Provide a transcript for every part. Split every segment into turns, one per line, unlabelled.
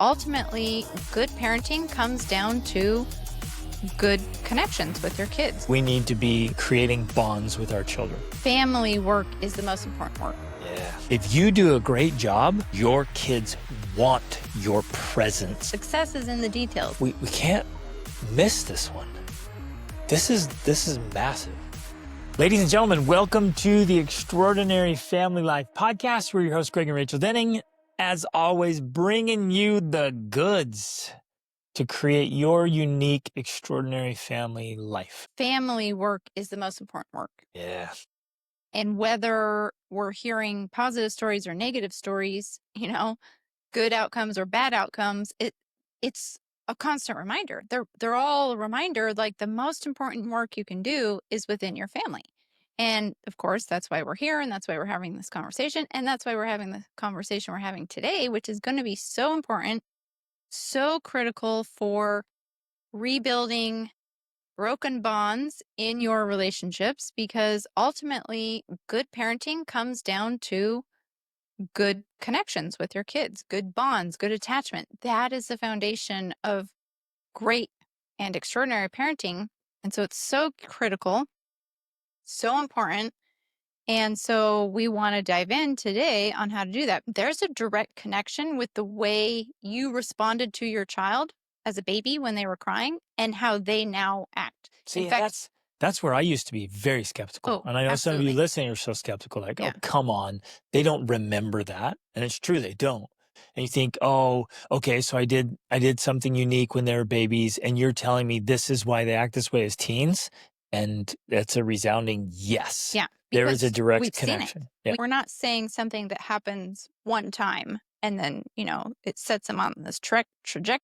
ultimately, good parenting comes down to good connections with your kids.
We need to be creating bonds with our children.
Family work is the most important work.
Yeah. If you do a great job, your kids want your presence.
Success is in the details.
We can't miss this one. This is massive. Ladies and gentlemen, welcome to the Extraordinary Family Life Podcast. We're your hosts, Greg and Rachel Denning. As always, bringing you the goods to create your unique, extraordinary family life.
Family work is the most important work.
Yeah.
And whether we're hearing positive stories or negative stories, good outcomes or bad outcomes, it's a constant reminder. They're all a reminder, like the most important work you can do is within your family. And of course, that's why we're here, and that's why we're having this conversation, and that's why we're having the conversation we're having today, which is going to be so important, so critical for rebuilding broken bonds in your relationships, because ultimately good parenting comes down to good connections with your kids, good bonds, good attachment. That is the foundation of great and extraordinary parenting. And so it's so critical, so important. And so we want to dive in today on how to do that. There's a direct connection with the way you responded to your child as a baby when they were crying and how they now act.
See,
In fact,
that's where I used to be very skeptical.
Oh,
And I know some of
absolutely.
you listening are so skeptical, like,
Yeah.
oh, come on. They don't remember that. And it's true, they don't. And you think, oh, okay, so I did something unique when they were babies, and you're telling me this is why they act this way as teens? And that's a resounding yes.
Yeah.
There is a
because
direct
we've seen it.
connection. Yeah.
We're not saying something that happens one time and then, it sets them on this trajectory.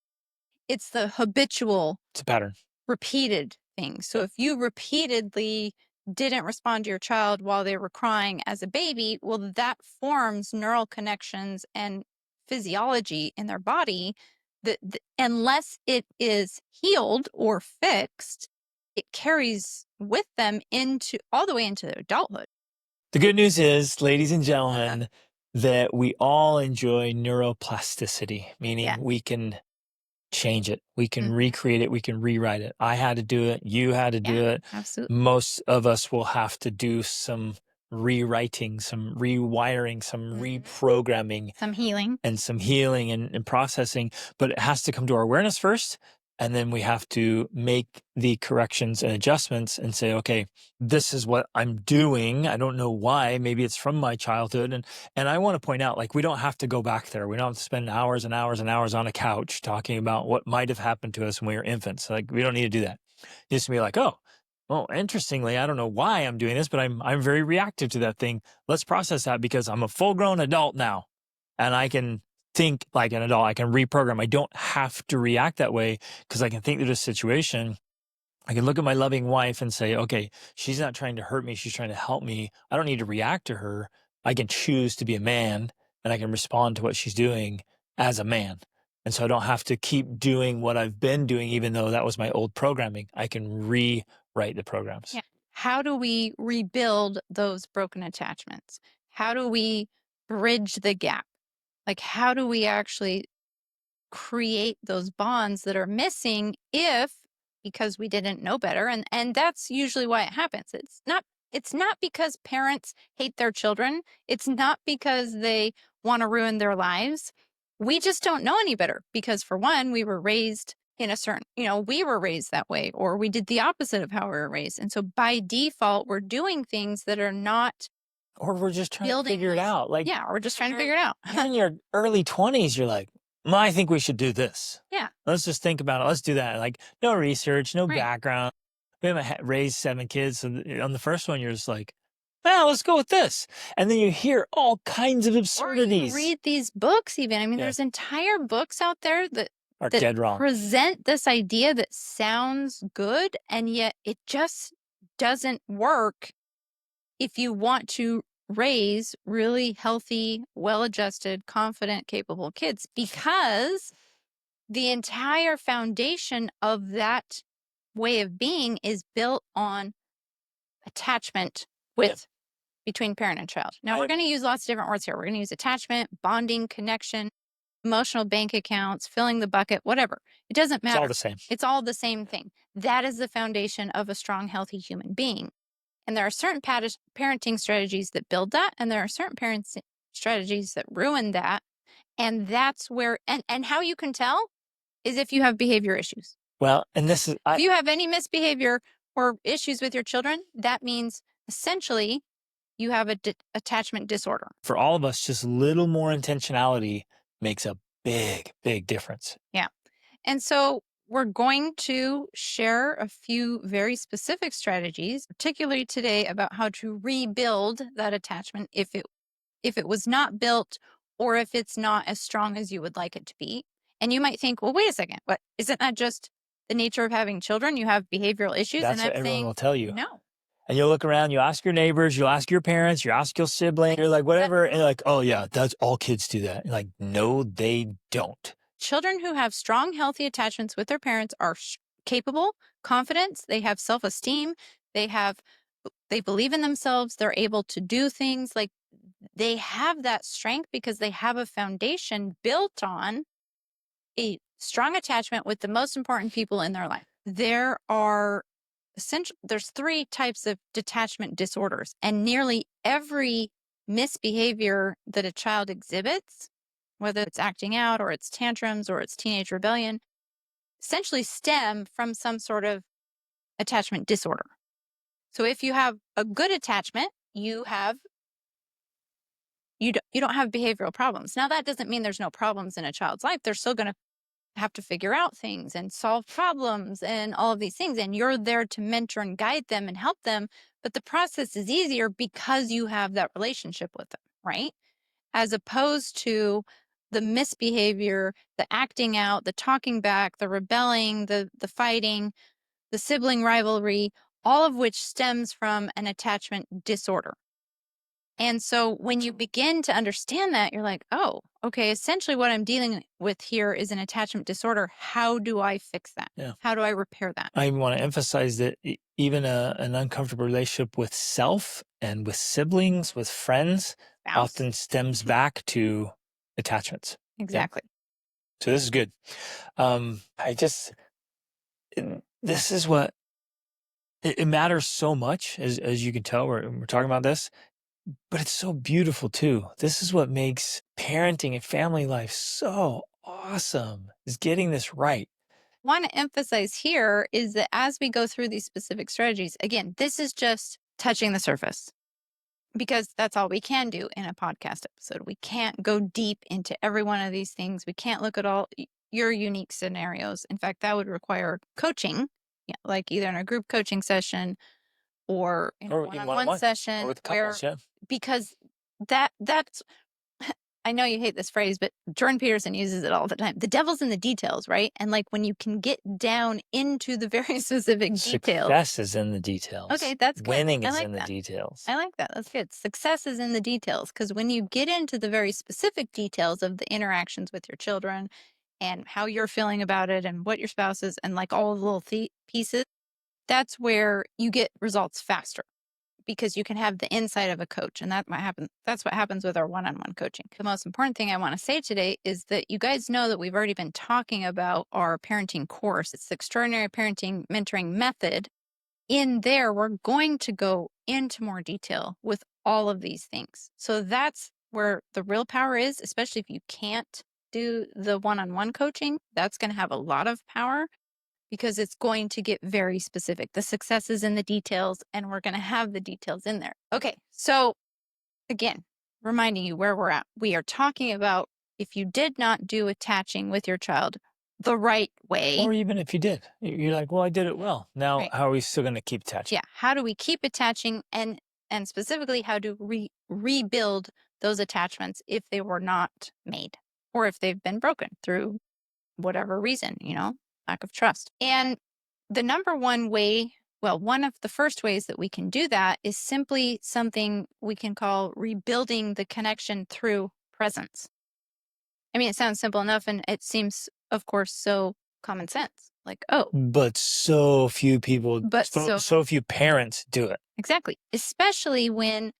It's the habitual,
It's a pattern.
repeated thing. So if you repeatedly didn't respond to your child while they were crying as a baby, well, that forms neural connections and physiology in their body that unless it is healed or fixed, it carries with them into all the way into their adulthood.
The good news is, ladies and gentlemen, that we all enjoy neuroplasticity, meaning
Yeah.
we can change it. We can
Mhm.
recreate it. We can rewrite it. I had to do it. You had to do it.
Absolutely.
Most of us will have to do some rewriting, some rewiring, some
Mhm.
reprogramming,
Some healing.
and some healing and processing. But it has to come to our awareness first. And then we have to make the corrections and adjustments and say, okay, this is what I'm doing. I don't know why. Maybe it's from my childhood. And I want to point out, like, we don't have to go back there. We don't have to spend hours and hours and hours on a couch talking about what might have happened to us when we were infants. Like, we don't need to do that. It used to be like, oh, well, interestingly, I don't know why I'm doing this, but I'm very reactive to that thing. Let's process that because I'm a full-grown adult now, and I can think like an adult. I can reprogram. I don't have to react that way because I can think through the situation. I can look at my loving wife and say, okay, she's not trying to hurt me. She's trying to help me. I don't need to react to her. I can choose to be a man, and I can respond to what she's doing as a man. And so I don't have to keep doing what I've been doing, even though that was my old programming. I can rewrite the programs.
Yeah. How do we rebuild those broken attachments? How do we bridge the gap? Like, how do we actually create those bonds that are missing because we didn't know better? And that's usually why it happens. It's not because parents hate their children. It's not because they want to ruin their lives. We just don't know any better because, for one, we were raised in a certain, we were raised that way, or we did the opposite of how we were raised. And so by default, we're doing things that are not
Or we're just trying to
building
figure it
those.
out. Like,
Yeah, we're just trying to figure it out.
you're in your early 20s, you're like, well, I think we should do this.
Yeah.
Let's just think about it. Let's do that. Like, no research, no
Right.
background. We haven't raised 7 kids. So on the first one, you're just like, well, let's go with this. And then you hear all kinds of
Or
absurdities.
you read these books even. I mean,
Yeah.
there's entire books out there that
Are dead wrong.
present this idea that sounds good, and yet it just doesn't work if you want to raise really healthy, well-adjusted, confident, capable kids, because the entire foundation of that way of being is built on attachment between parent and child. Now, we're going to use lots of different words here. We're going to use attachment, bonding, connection. emotional bank accounts, filling the bucket, whatever. It doesn't
It's all
matter.
the same.
It's all the same thing. That is the foundation of a strong, healthy human being. And there are certain parenting strategies that build that, and there are certain parents strategies that ruin that. And that's where, and how you can tell is if you have behavior issues.
Well, and this is,
If you have any misbehavior or issues with your children, that means essentially you have a attachment disorder.
for all of us, just a little more intentionality makes a big, big difference.
Yeah. And so we're going to share a few very specific strategies, particularly today, about how to rebuild that attachment if it was not built or if it's not as strong as you would like it to be. And you might think, well, wait a second, what isn't that just the nature of having children? You have behavioral issues. And
That's
I'm
what everyone
saying,
will tell you.
no.
And you'll look around, you ask your neighbors, you ask your parents, you ask your sibling, you're like, whatever. And you're like, oh, yeah, that's all kids do that. You're like, no, they don't.
Children who have strong, healthy attachments with their parents are capable, confident, they have self-esteem, they believe in themselves, they're able to do things, like they have that strength because they have a foundation built on a strong attachment with the most important people in their life. There's 3 types of detachment disorders, and nearly every misbehavior that a child exhibits, whether it's acting out or it's tantrums or it's teenage rebellion, essentially stem from some sort of attachment disorder. So if you have a good attachment, you don't have behavioral problems. Now that doesn't mean there's no problems in a child's life. They're still going to have to figure out things and solve problems and all of these things, and you're there to mentor and guide them and help them, but the process is easier because you have that relationship with them, right? As opposed to the misbehavior, the acting out, the talking back, the rebelling, the fighting, the sibling rivalry, all of which stems from an attachment disorder. And so when you begin to understand that, you're like, oh, okay, essentially what I'm dealing with here is an attachment disorder. How do I fix that?
Yeah.
How do I repair that?
I want to emphasize that even an uncomfortable relationship with self and with siblings, with friends,
Spouse.
often stems back to attachments.
Exactly.
Yeah. So this is good. This is what it matters so much, as you can tell, we're talking about this, but it's so beautiful too. This is what makes parenting and family life so awesome, is getting this right.
Want to emphasize here is that as we go through these specific strategies, again, this is just touching the surface because that's all we can do in a podcast episode. We can't go deep into every one of these things. We can't look at all your unique scenarios. In fact, that would require coaching, like either in a group coaching session or in a
Or in
one-on-one
one-on-one,
session
or with
where,
couples, yeah.
because that's I know you hate this phrase, but Jordan Peterson uses it all the time. The devil's in the details, right? And like when you can get down into the very specific details.
Success is in the details.
Okay, that's good.
Winning
I
is
like
in the
that.
details.
I like that. That's good. Success is in the details because when you get into the very specific details of the interactions with your children and how you're feeling about it and what your spouse is and like all the little pieces, that's where you get results faster because you can have the insight of a coach, and that might happen. That's what happens with our one-on-one coaching. The most important thing I want to say today is that you guys know that we've already been talking about our parenting course. It's the Extraordinary Parenting Mentoring Method. In there, we're going to go into more detail with all of these things. So that's where the real power is, especially if you can't do the one-on-one coaching. That's going to have a lot of power because it's going to get very specific. The success is in the details, and we're going to have the details in there. Okay, so again, reminding you where we're at. We are talking about if you did not do attaching with your child the right way.
Or even if you did, you're like, well, I did it well. Now,
Right.
how are we still going to keep attaching?
Yeah, how do we keep attaching, and specifically how to rebuild those attachments if they were not made or if they've been broken through whatever reason, lack of trust. And the number one way, well, one of the first ways that we can do that is simply something we can call rebuilding the connection through presence. I mean, it sounds simple enough and it seems, of course, so common sense. Like, oh,
But so few people,
but
so few parents do it.
exactly, especially when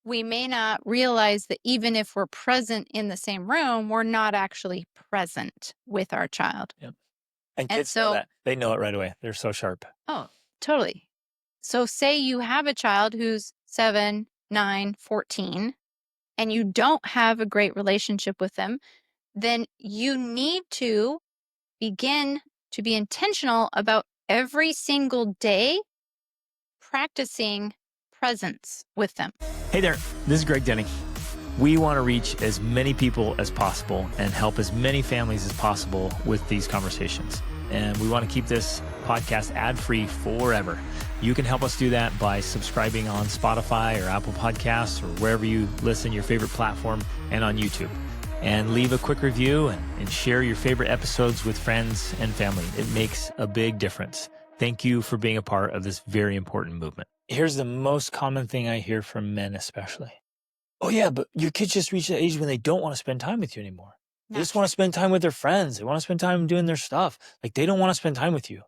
we may not realize that even if we're present in the same room, we're not actually present with our child.
Yep. And
And
kids know
so,
that. They know it right away. They're so sharp.
oh, totally. So, say you have a child who's 7, 9, 14, and you don't have a great relationship with them, then you need to begin to be intentional about every single day practicing presence with them.
Hey there, this is Greg Denning. We want to reach as many people as possible and help as many families as possible with these conversations. And we want to keep this podcast ad-free forever. You can help us do that by subscribing on Spotify or Apple Podcasts or wherever you listen, your favorite platform, and on YouTube. And leave a quick review and share your favorite episodes with friends and family. It makes a big difference. Thank you for being a part of this very important movement. Here's the most common thing I hear from men especially. Oh yeah, but your kids just reach that age when they don't want to spend time with you anymore. They
Not
just want to spend time with their friends. They want to spend time doing their stuff. Like they don't want to spend time with you.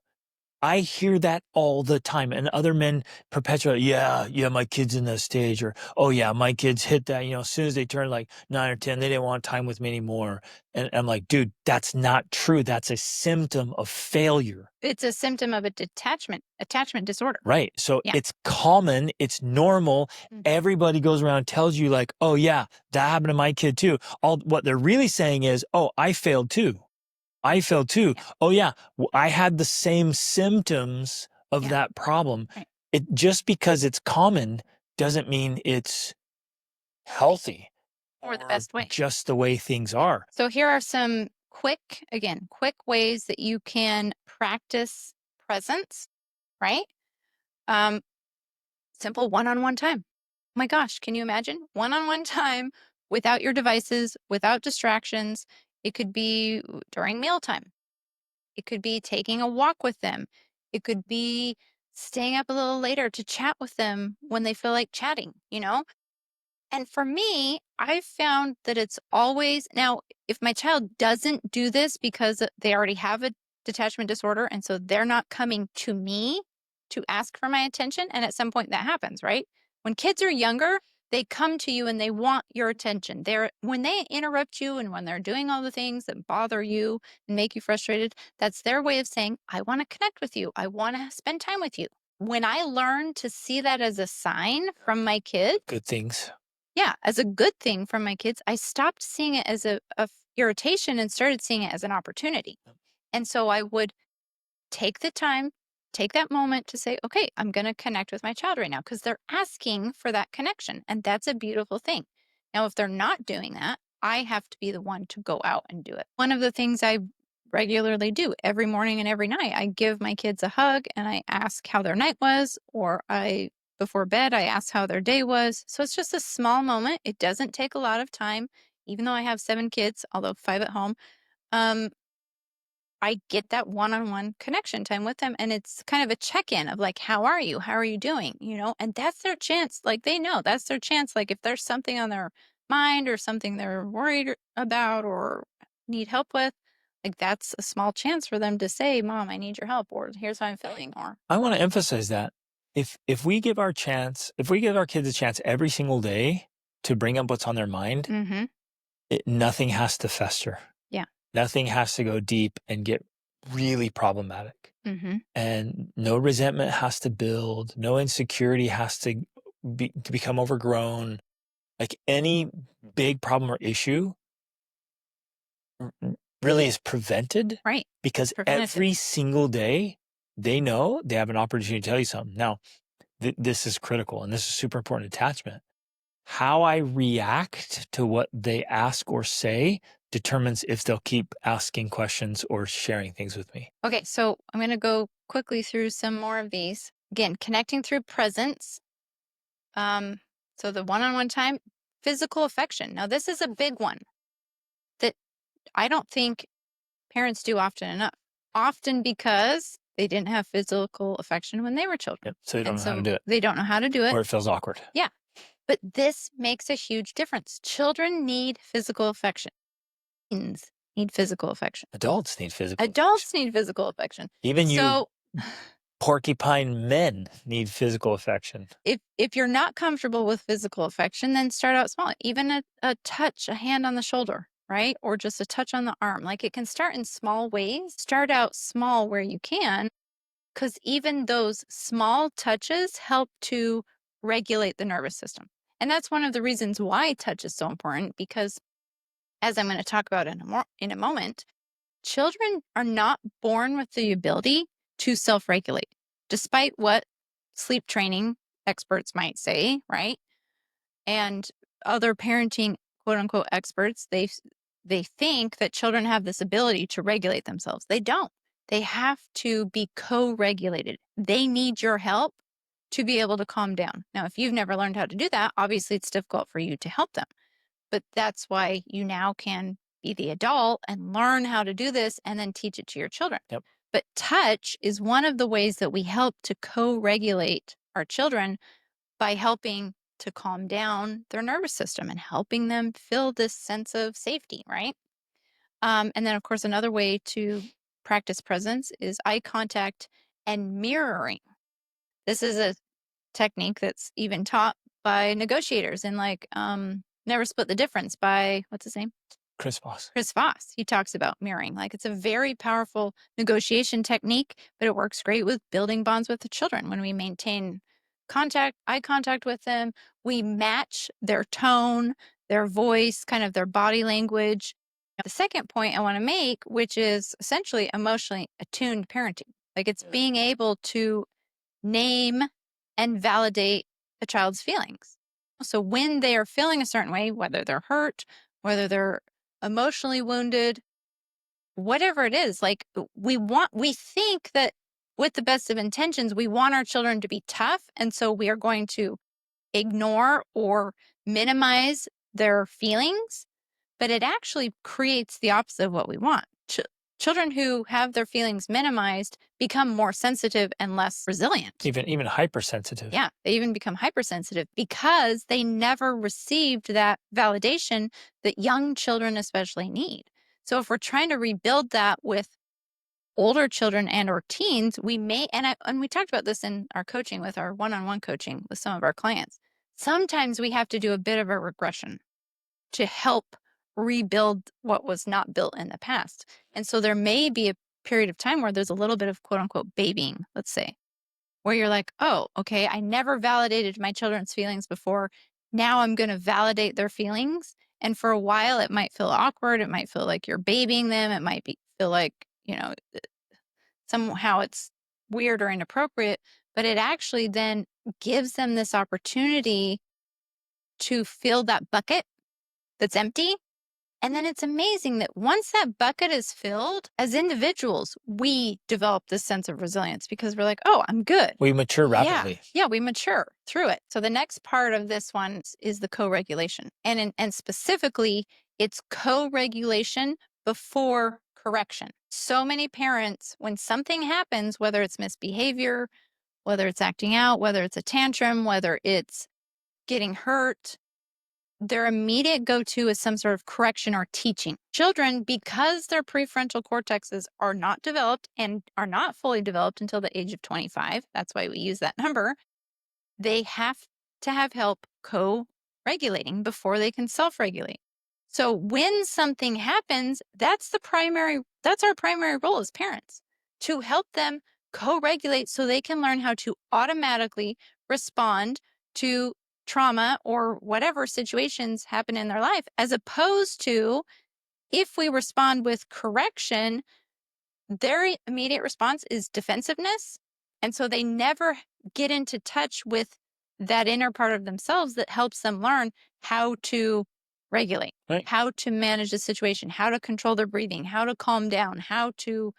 I hear that all the time. And other men perpetuate, yeah, my kid's in that stage. Or, oh yeah, my kids hit that, as soon as they turn like 9 or 10, they didn't want time with me anymore. And I'm like, dude, that's not true. That's a symptom of failure.
It's a symptom of a attachment disorder.
Right. So
Yeah.
it's common. It's normal.
Mhm.
Everybody goes around and tells you like, oh yeah, that happened to my kid too. All what they're really saying is, oh, I failed too. I failed too.
Yeah.
Oh yeah, I had the same symptoms of
Yeah.
that problem.
Right.
It just because it's common doesn't mean it's healthy
Or the
or
best way.
just the way things are.
So here are some quick ways that you can practice presence, right? Um, Simple one-on-one time. Oh my gosh, can you imagine? One-on-one time without your devices, without distractions. It could be during mealtime. It could be taking a walk with them. It could be staying up a little later to chat with them when they feel like chatting. And for me, I've found that it's always now, if my child doesn't do this because they already have a detachment disorder, and so they're not coming to me to ask for my attention, and at some point that happens, right? When kids are younger, they come to you and they want your attention. When they interrupt you and when they're doing all the things that bother you and make you frustrated, that's their way of saying, I want to connect with you. I want to spend time with you. When I learned to see that as a sign from my kids,
Good things.
yeah, as a good thing from my kids, I stopped seeing it as a irritation and started seeing it as an opportunity. And so I would take the time, take that moment to say, okay, I'm going to connect with my child right now because they're asking for that connection. And that's a beautiful thing. Now, if they're not doing that, I have to be the one to go out and do it. One of the things I regularly do every morning and every night, I give my kids a hug and I ask how their night was, or before bed, I ask how their day was. So it's just a small moment. It doesn't take a lot of time, even though I have 7 kids, although 5 at home. Um, I get that one-on-one connection time with them, and it's kind of a check-in of like, how are you? How are you doing? And that's their chance. Like they know that's their chance. Like if there's something on their mind or something they're worried about or need help with, like that's a small chance for them to say, Mom, I need your help, or here's how I'm feeling, or
I want to emphasize that if we give our kids a chance every single day to bring up what's on their mind,
mm-hmm.
nothing has to fester.
Yeah.
Nothing has to go deep and get really problematic.
Mm-hmm.
And no resentment has to build. No insecurity has to become overgrown. Like any big problem or issue really is prevented
Right.
because
Preventative.
every single day they know they have an opportunity to tell you something. Now, this is critical and this is super important attachment. How I react to what they ask or say determines if they'll keep asking questions or sharing things with me.
Okay, so I'm going to go quickly through some more of these. Again, connecting through presence. So the one-on-one time, physical affection. Now, this is a big one that I don't think parents do often enough. Often because they didn't have physical affection when they were children.
Yep. So they don't
And
know how to
so
do it.
they don't know how to do it.
Or it feels awkward.
Yeah. But this makes a huge difference. Children need physical affection. Teens need physical affection.
Adults need physical affection.
Adults need physical affection.
Even you
So
Porcupine men need physical affection.
If you're not comfortable with physical affection, then start out small. Even a touch, a hand on the shoulder, right? Or just a touch on the arm. Like, it can start in small ways. Start out small where you can, because even those small touches help to regulate the nervous system. And that's one of the reasons why touch is so important, because as I'm going to talk about in a moment, children are not born with the ability to self-regulate, despite what sleep training experts might say, right? And other parenting quote unquote experts, they think that children have this ability to regulate themselves. They don't. They have to be co-regulated. They need your help to be able to calm down. Now, if you've never learned how to do that, obviously it's difficult for you to help them. But that's why you now can be the adult and learn how to do this and then teach it to your children.
Yep.
But touch is one of the ways that we help to co-regulate our children by helping to calm down their nervous system and helping them feel this sense of safety, right? And then, of course, another way to practice presence is eye contact and mirroring. This is a technique that's even taught by negotiators in, like, Never Split the Difference by, what's his name?
Chris Voss.
Chris Voss. He talks about mirroring. Like, it's a very powerful negotiation technique, but it works great with building bonds with the children. When we maintain eye contact with them, we match their tone, their voice, kind of their body language. The second point I want to make, which is essentially emotionally attuned parenting. Like, it's being able to name and validate a child's feelings. So when they are feeling a certain way, whether they're hurt, whether they're emotionally wounded, whatever it is, like, we think that with the best of intentions, we want our children to be tough. And so we are going to ignore or minimize their feelings, but it actually creates the opposite of what we want. Children who have their feelings minimized become more sensitive and less resilient.
Even hypersensitive.
Yeah, they even become hypersensitive because they never received that validation that young children especially need. So if we're trying to rebuild that with older children and or teens, we may, and we talked about this in our coaching with our one-on-one coaching with some of our clients. Sometimes we have to do a bit of a regression to help rebuild what was not built in the past. And so there may be a period of time where there's a little bit of quote unquote babying, let's say, where you're like, oh, okay, I never validated my children's feelings before. Now I'm going to validate their feelings. And for a while, it might feel awkward. It might feel like you're babying them. It might feel like, somehow it's weird or inappropriate. But it actually then gives them this opportunity to fill that bucket that's empty. And then it's amazing that once that bucket is filled, as individuals, we develop this sense of resilience because we're like, oh, I'm good.
We mature rapidly.
Yeah, we mature through it. So the next part of this one is the co-regulation. And specifically, it's co-regulation before correction. So many parents, when something happens, whether it's misbehavior, whether it's acting out, whether it's a tantrum, whether it's getting hurt, their immediate go-to is some sort of correction or teaching. Children, because their prefrontal cortexes are not developed and are not fully developed until the age of 25, that's why we use that number, they have to have help co-regulating before they can self-regulate. So when something happens, that's our primary role as parents, to help them co-regulate so they can learn how to automatically respond to trauma or whatever situations happen in their life, as opposed to if we respond with correction, their immediate response is defensiveness. And so they never get into touch with that inner part of themselves that helps them learn how to regulate,
Right.
how to manage the situation, how to control their breathing, how to calm down, how to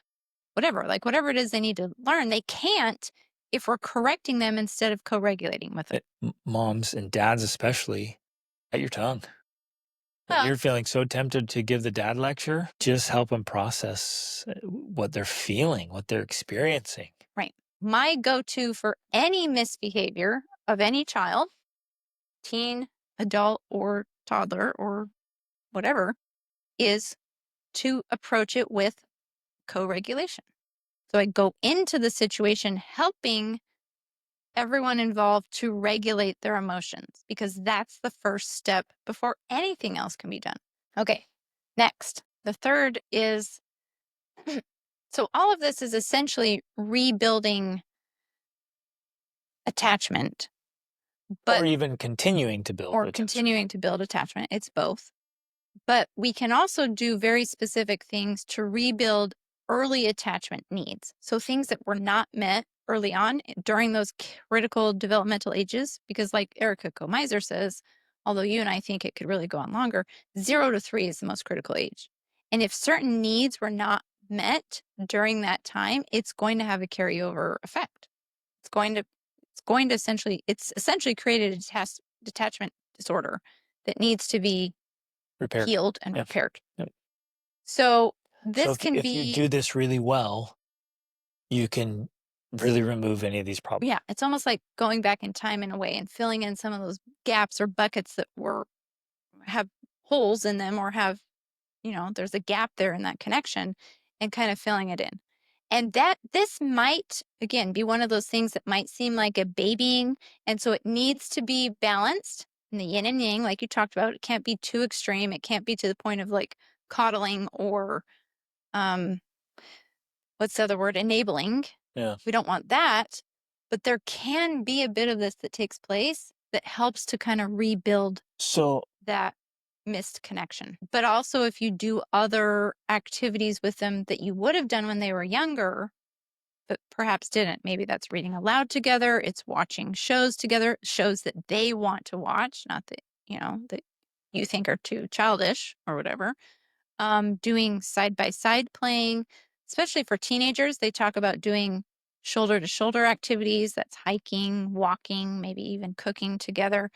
whatever it is they need to learn. They can't if we're correcting them instead of co-regulating with them.
Moms and dads especially, at your tongue. When
Well,
you're feeling so tempted to give the dad lecture, just help them process what they're feeling, what they're experiencing.
right. My go-to for any misbehavior of any child, teen, adult, or toddler, or whatever, is to approach it with co-regulation. So I go into the situation helping everyone involved to regulate their emotions because that's the first step before anything else can be done. Okay, next. The third is so all of this is essentially rebuilding attachment,
Or
but
even continuing to build
or
attachment.
continuing to build attachment. It's both. But we can also do very specific things to rebuild early attachment needs. So things that were not met early on during those critical developmental ages, because like Erica Komiser says, although you and I think it could really go on longer, 0 to 3 is the most critical age. And if certain needs were not met during that time, it's going to have a carryover effect. It's essentially created a detachment disorder that needs to be
Repaired.
healed and
Yeah.
repaired.
Yep.
So
So
this can
if you
be,
do this really well, you can really remove any of these problems.
yeah, it's almost like going back in time in a way and filling in some of those gaps or buckets that have holes in them or have, there's a gap there in that connection and kind of filling it in. And that this might, again, be one of those things that might seem like a babying. And so it needs to be balanced in the yin and yang, like you talked about. It can't be too extreme. It can't be to the point of like coddling or, um, what's the other word? Enabling.
Yeah.
We don't want that. But there can be a bit of this that takes place that helps to kind of rebuild
So
that missed connection. But also, if you do other activities with them that you would have done when they were younger, but perhaps didn't, maybe that's reading aloud together, it's watching shows together, shows that they want to watch, not that, that you think are too childish or whatever. Doing side by side playing, especially for teenagers, they talk about doing shoulder to shoulder activities. That's hiking, walking, maybe even cooking together,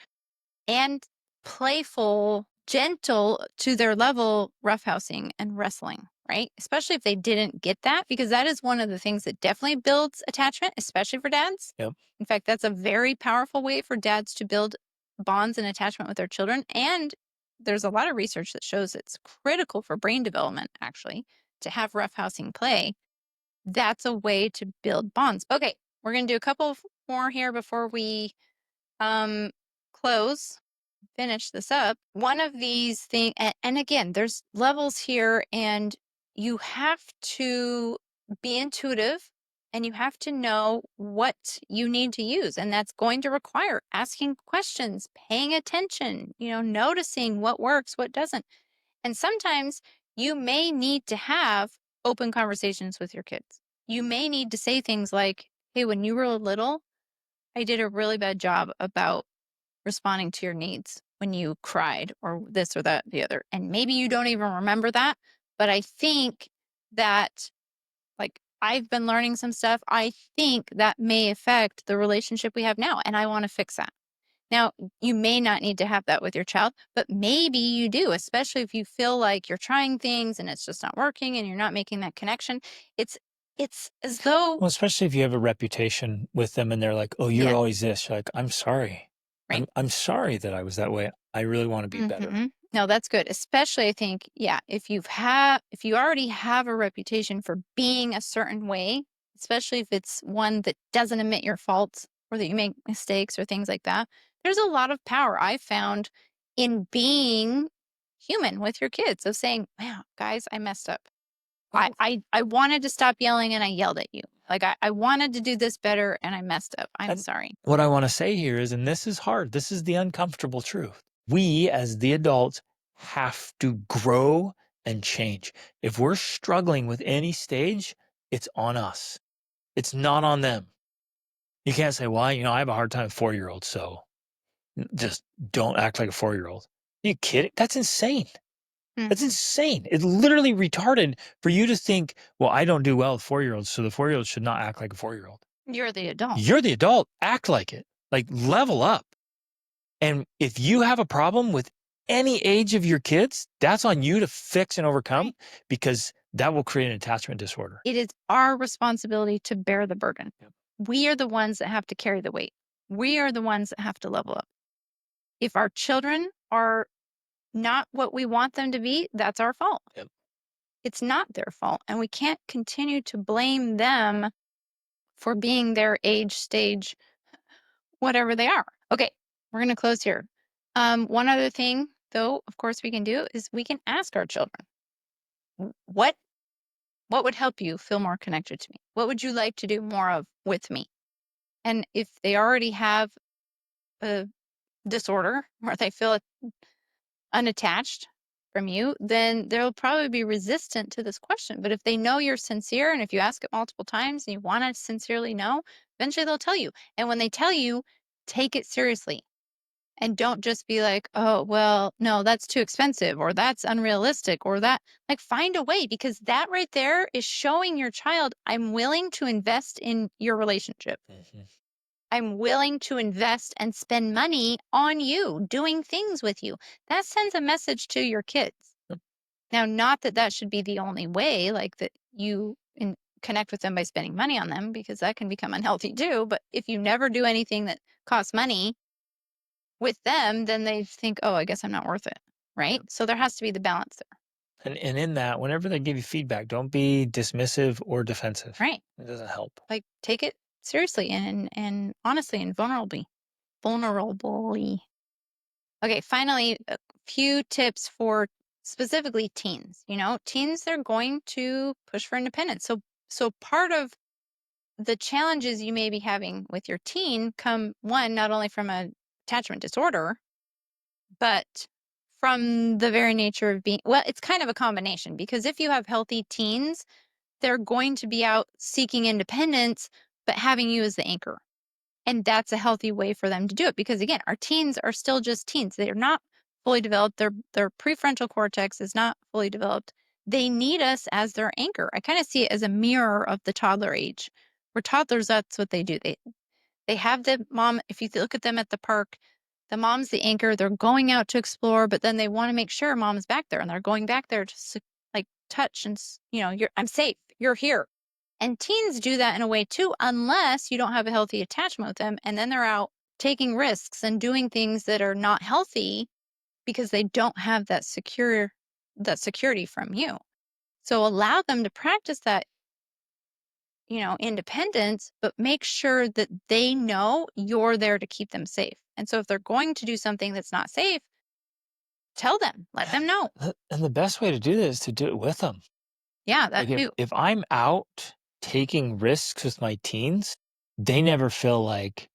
and playful, gentle to their level roughhousing and wrestling, right? Especially if they didn't get that, because that is one of the things that definitely builds attachment, especially for dads.
yep.
In fact, that's a very powerful way for dads to build bonds and attachment with their children. And there's a lot of research that shows it's critical for brain development, actually, to have roughhousing play. That's a way to build bonds. Okay, we're going to do a couple more here before we um, close, finish this up. One of these things, and again, there's levels here, and you have to be intuitive and you have to know what you need to use. And that's going to require asking questions, paying attention, noticing what works, what doesn't. And sometimes you may need to have open conversations with your kids. You may need to say things like, hey, when you were little, I did a really bad job about responding to your needs when you cried or this or that, the other. And maybe you don't even remember that. But I think that, like, I've been learning some stuff. I think that may affect the relationship we have now. And I want to fix that. Now, you may not need to have that with your child, but maybe you do, especially if you feel like you're trying things and it's just not working and you're not making that connection. It's it's as though,
Well, especially if you have a reputation with them and they're like, "Oh, you're
yeah,
always this." You're like, "I'm sorry.
right.
I'm sorry that I was that way. I really want to be better."
No, that's good. Especially, I think, yeah, if you already have a reputation for being a certain way, especially if it's one that doesn't admit your faults or that you make mistakes or things like that, there's a lot of power I found in being human with your kids of saying, "Wow, guys, I messed up. I
Well,
I wanted to stop yelling and I yelled at you. Like I wanted to do this better and I messed up. I'm
and
sorry."
what I want to say here is, and this is hard, this is the uncomfortable truth. We, as the adults, have to grow and change. If we're struggling with any stage, it's on us. It's not on them. You can't say, "Well, I have a hard time with 4-year-olds, so just don't act like a 4-year-old." Are you kidding? That's insane. That's
Mhm.
insane. It's literally retarded for you to think, "Well, I don't do well with 4-year-olds, so the 4-year-old should not act like a 4-year-old."
You're the adult,
You're the adult. Act like it. Like, level up. And if you have a problem with any age of your kids, that's on you to fix and overcome
right?
because that will create an attachment disorder.
It is our responsibility to bear the burden.
Yep.
We are the ones that have to carry the weight. We are the ones that have to level up. If our children are not what we want them to be, that's our fault.
Yep.
It's not their fault. And we can't continue to blame them for being their age, stage, whatever they are. Okay, we're going to close here. One other thing, though, of course, we can do is we can ask our children, what would help you feel more connected to me? What would you like to do more of with me? And if they already have a disorder or they feel unattached from you, then they'll probably be resistant to this question. But if they know you're sincere and if you ask it multiple times and you want to sincerely know, eventually they'll tell you. And when they tell you, take it seriously and don't just be like, oh, well, no, that's too expensive or that's unrealistic or that, like, find a way, because that right there is showing your child, I'm willing to invest in your relationship.
Mhm.
I'm willing to invest and spend money on you, doing things with you. That sends a message to your kids.
Yep.
Now, not that that should be the only way, like that connect with them by spending money on them, because that can become unhealthy too. But if you never do anything that costs money with them, then they think, oh, I guess I'm not worth it. Right.
Yep.
So there has to be the balance there.
And in that, whenever they give you feedback, don't be dismissive or defensive.
Right.
It doesn't help.
Like, take it seriously and honestly and vulnerably. Okay, finally, a few tips for specifically teens. Teens, they're going to push for independence. So part of the challenges you may be having with your teen come, one, not only from a attachment disorder, but from the very nature of being, well, it's kind of a combination, because if you have healthy teens, they're going to be out seeking independence, but having you as the anchor. And that's a healthy way for them to do it, because again, our teens are still just teens. They're not fully developed. Their prefrontal cortex is not fully developed. They need us as their anchor. I kind of see it as a mirror of the toddler age. Where toddlers, that's what they do. They have the mom. If you look at them at the park, the mom's the anchor. They're going out to explore, but then they want to make sure mom's back there, and they're going back there to like touch and I'm safe. You're here. And teens do that in a way too, unless you don't have a healthy attachment with them, and then they're out taking risks and doing things that are not healthy because they don't have that security from you. So allow them to practice that independence, but make sure that they know you're there to keep them safe. And so if they're going to do something that's not safe, tell them, let them know.
And the best way to do this is to do it with them.
Yeah,
Like
that too.
if I'm out taking risks with my teens, they never feel like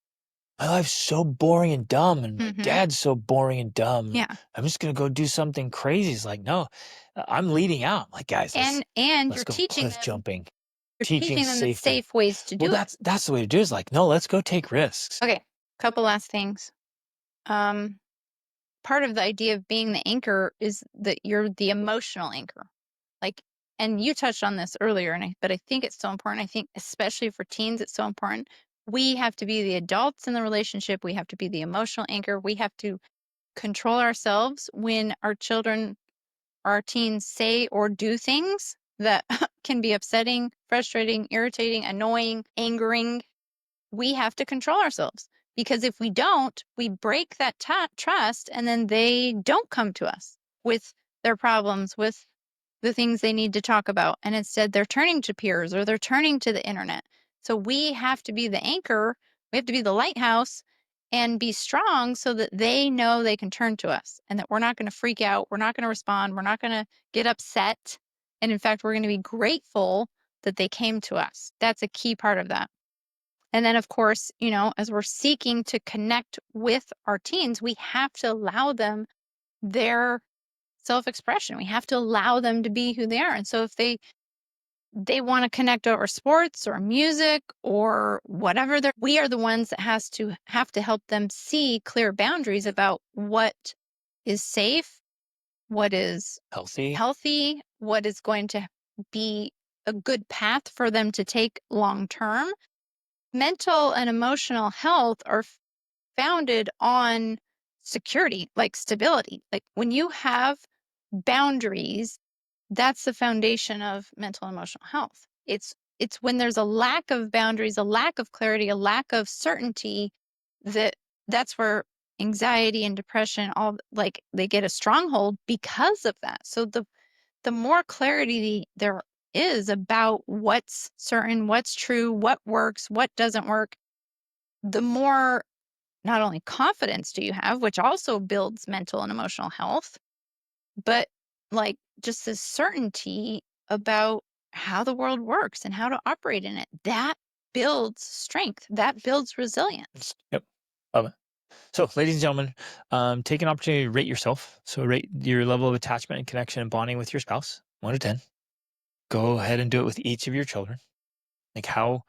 my life's so boring and dumb and my
Hmm.
dad's so boring and dumb.
Yeah.
I'm just gonna go do something crazy. It's like, no, I'm leading out. Like, guys,
And
let's go cliff jumping,
you're
teaching
teaching them the
safety.
safe ways to
Well,
do it.
that's the way to do it. Is like, no, let's go take risks.
Okay. Couple last things. Um, Part of the idea of being the anchor is that you're the emotional anchor. Like, and you touched on this earlier, but I think it's so important. I think especially for teens, it's so important. We have to be the adults in the relationship. We have to be the emotional anchor. We have to control ourselves when our children, our teens say or do things that can be upsetting, frustrating, irritating, annoying, angering. We have to control ourselves, because if we don't, we break that trust, and then they don't come to us with their problems, with the things they need to talk about. And instead, they're turning to peers or they're turning to the internet. So we have to be the anchor. We have to be the lighthouse and be strong so that they know they can turn to us and that we're not going to freak out. We're not going to respond. We're not going to get upset. And in fact, we're going to be grateful that they came to us. That's a key part of that. And then, of course, as we're seeking to connect with our teens, we have to allow them their self-expression. We have to allow them to be who they are. And so if they want to connect over sports or music or whatever, we are the ones that have to help them see clear boundaries about what is safe, what is
Healthy.
healthy, what is going to be a good path for them to take long term. Mental and emotional health are founded on security, like stability. Like when you have boundaries, that's the foundation of mental and emotional health. It's when there's a lack of boundaries, a lack of clarity, a lack of certainty, that's where anxiety and depression all, like, they get a stronghold because of that. So the the more clarity there is about what's certain, what's true, what works, what doesn't work, the more not only confidence do you have, which also builds mental and emotional health, but like just this certainty about how the world works and how to operate in it. That builds strength, that builds resilience.
Yep. Love it. So, ladies and gentlemen, take an opportunity to rate yourself. So, rate your level of attachment and connection and bonding with your spouse, 1 to 10. Go ahead and do it with each of your children. Like how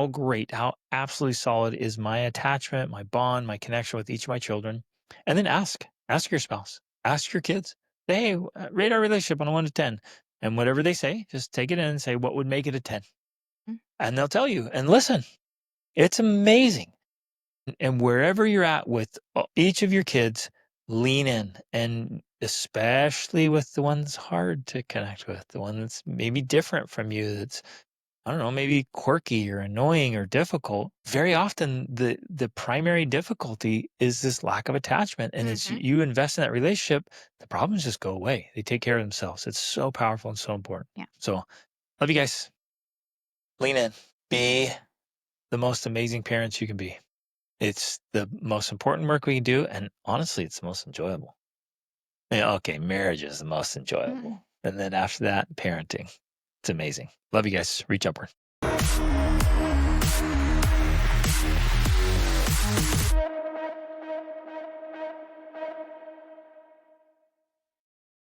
great, how absolutely solid is my attachment, my bond, my connection with each of my children? And then ask your spouse, ask your kids, say, hey, rate our relationship on a 1 to 10. And whatever they say, just take it in and say, what would make it a 10?
Mm.
And they'll tell you. And listen, it's amazing. And wherever you're at with each of your kids, lean in. And especially with the ones hard to connect with, the one that's maybe different from you, that's, I don't know, maybe quirky or annoying or difficult. Very often the primary difficulty is this lack of attachment. And as
Mhm.
you invest in that relationship, the problems just go away. They take care of themselves. It's so powerful and so important.
Yeah.
So love you guys. Lean in. Be the most amazing parents you can be. It's the most important work we can do, and honestly, it's the most enjoyable. Yeah, okay, marriage is the most
Mhm.
enjoyable. And then after that, parenting. It's amazing. Love you guys. Reach upward.